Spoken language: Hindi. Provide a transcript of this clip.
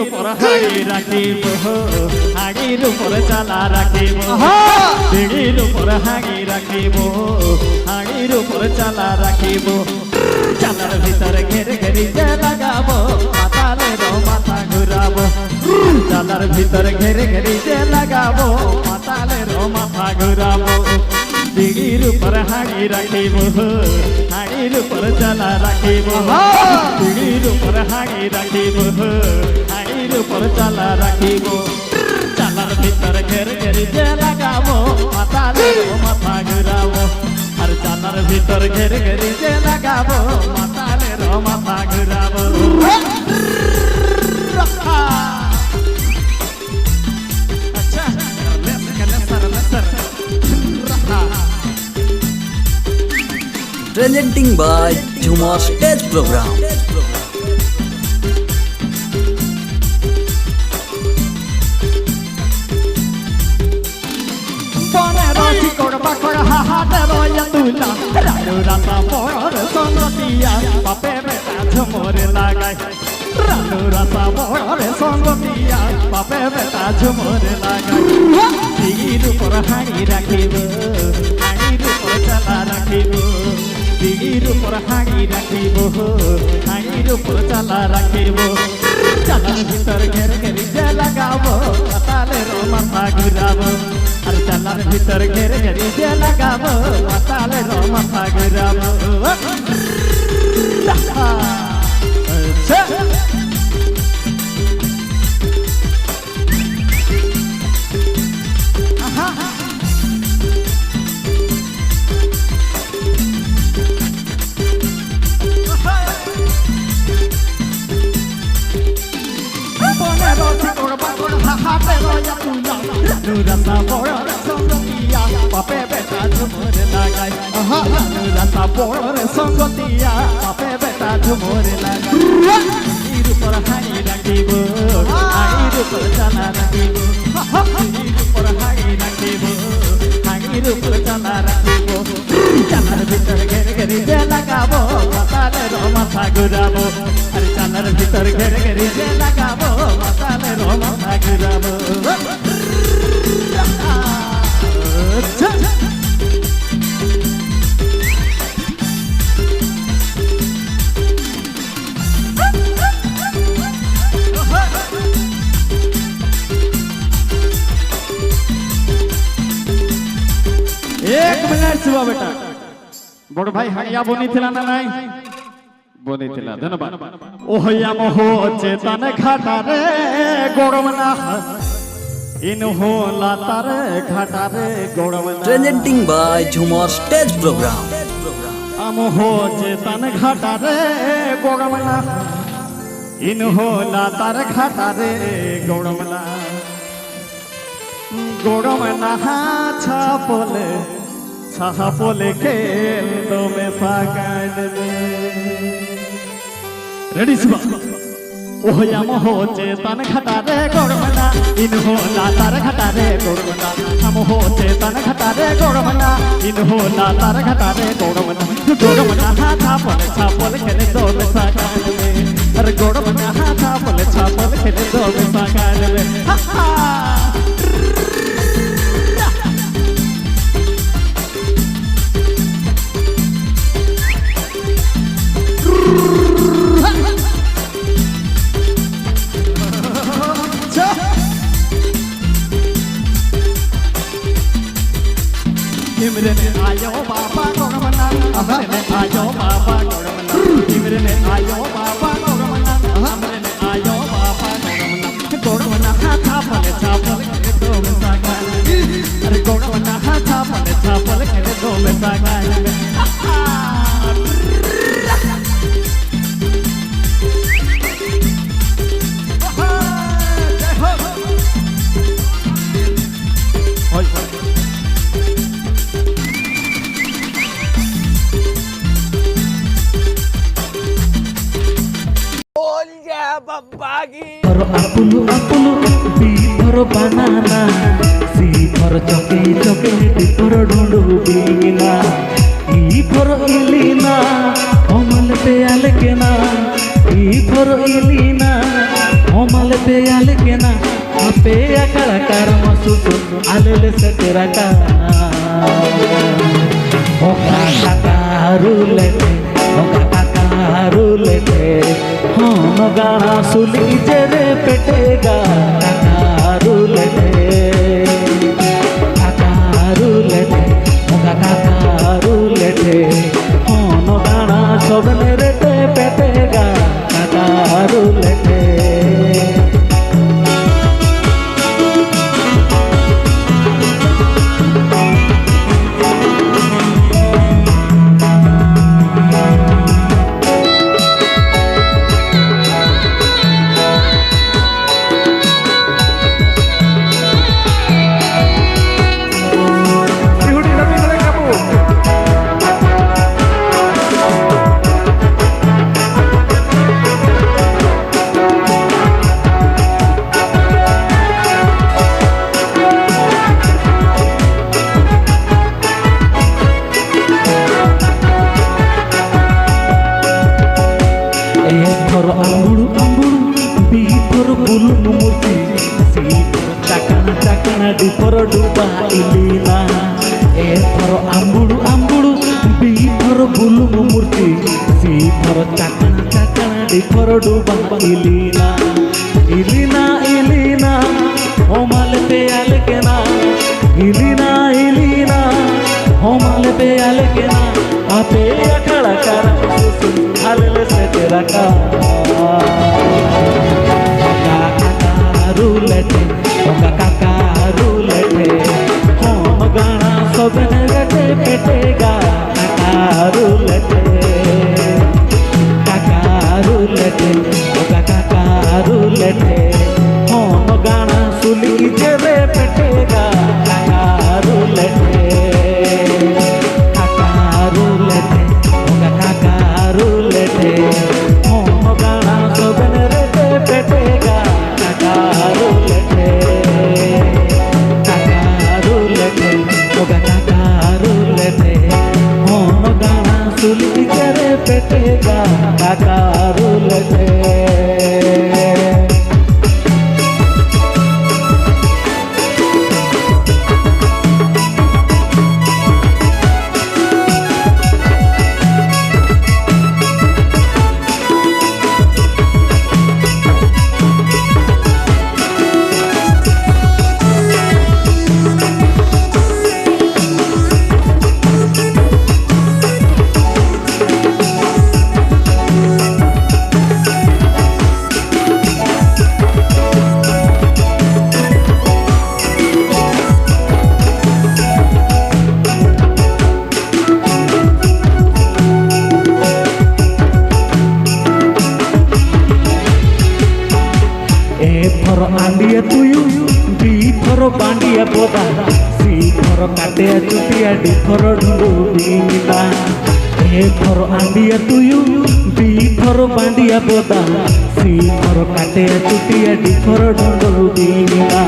উপর হাড়ি রাখিব হাড়ির উপর চালা রাখিব বিড়ির উপর হাড়ি রাখিব হাড়ির উপর চালা রাখিব চালার ভিতরে ঘেরে ঘেরি যে লাগাবো মাতালের মাথা ঘুরাবো চালার ভিতরে ঘেরে ঘেরি যে লাগাবো মাতালের মাথা ঘুরাবো বিড়ির উপর হাড়ি রাখিব হাড়ির উপর চালা রাখিব বিড়ির উপর হাড়ি রাখিব হাড়ির উপর চালা রাখিব চালার ভিতরে ঘের ঘেরি যে লাগাবো মাতালের মাথা ঘুরাবো আর চালার ভিতর ঘের ঘেরি যে লাগাবো মাতালের মাথা ঘুরাবো আচ্ছা Presenting by Jhumar Stage Program. ঝুমরে লাগাই রানু রাসা বড়রে সঙ্গ দিয়া বাপে বেটা ঝুমরে লাগাই দিগির উপর হাড়ি রাখিব হাড়ির উপর চালা রাখিব দিগির উপর হাড়ি রাখিব হাড়ির উপর চালা রাখিব চালার ভিতর ঘের ঘেরি যে লাগাবো মাতালের মাথা ঘুরাবো আর চালার ভিতর ঘের ঘেরি যে লাগাবো মাতালের মাথা ঘুরাবো রাসা বড় সঙ্গ দিয়া বাপে বেটা ঝুমরে লাগাই রাসা বড় সঙ্গ দিয়া বাপে বেটা ঝুমরে লাগাই হাড়ির উপর হাড়ি রাখিব হাড়ির উপর চালা রাখিব হাড়ির উপর হাড়ি রাখিব হাড়ির উপর চালা রাখিব চালার ভিতর ঘেরে ঘেরি যে লাগাবো মাতালের মাথা ঘুরাবো আর চালার ভিতর ঘেরে ঘেরি যে লাগাবো মাতালের মাথা ঘুরাবো एक मिनट शिवा बेटा बड़ भाई हाड़िया बनी थिला ना नहीं बनी थिला धन्यवाद ओहया मोह चेतन घाटा रे गोड़मना इन हो लाता रे घाटा रे गोड़मना Presenting by Jhumar Stage Program. अमोह चेतन घाटा रे गोड़मना इन हो लाता रे घाटा रे गोड़मना गोड़मना छापले छापले खेल दो में सागन रेडी शिवा ओहया मोह चेतन घटा रे गोड़मना इन हो लातार घटा रे गोड़मना हम हो चेतन घटा रे गोड़मना इन हो लातार घटा रे गोड़मना गोड़मना छापल खेले दो में सागन में अरे गोड़मना छापल खेले दो में सागन में इमरने आयो बाबा गोड़मना हमरे आयो बाबा गोड़मना इमरने आयो बाबा गोड़मना हमरे आयो बाबा गोड़मना गोड़मना छापल के दो में सागन अरे गोड़मना छापल के दो में सागन for apulu B for banana C for chocolate D for dundu bingina E for Elena omelette alkena E for Elena omelette माले पे आले के ना पे कलाकार मसूस आले से तेरा का ओ काकारू लेते ओ काकारू लेते हम गाना सुली जरे पेटेगा काकारू लेते ओ काकारू लेते हम गाना सब मेरे पेटेगा काकारू लेते अंबुड़ू अंबुड़ू बीपर बुलु मूर्ति सीपर चाकना चाकना डीपर डूबा इलीना एपर अंबुड़ू अंबुड़ू बीपर बुलु मूर्ति सीपर चाकना चाकना डीपर डूबा इलीना इलीना इलीना ओ माले पे आले के ना इलीना इलीना ओ माले पे आले के ना आपे खड़ा कर हाले से तेरा का काकारू लेते हम गाना सब गटे पेटेगा काकारू लेते काकारू लेते हम गाना सुली जरे पेटेगा काकारू लेते काकारू लेते हम गाना सब रेते पेटेगा काकारू लेते काकारू लेते हम गाना सुली करे पेटेगा काकारू लेते आंडिया तुयु बी फर बांडिया बोदा सी फर काटे चुटिया डी फर ढूंढीला ए फर आंडिया तुयु बी फर बांडिया बोदा सी फर काटे चुटिया डी फर ढूंढीला।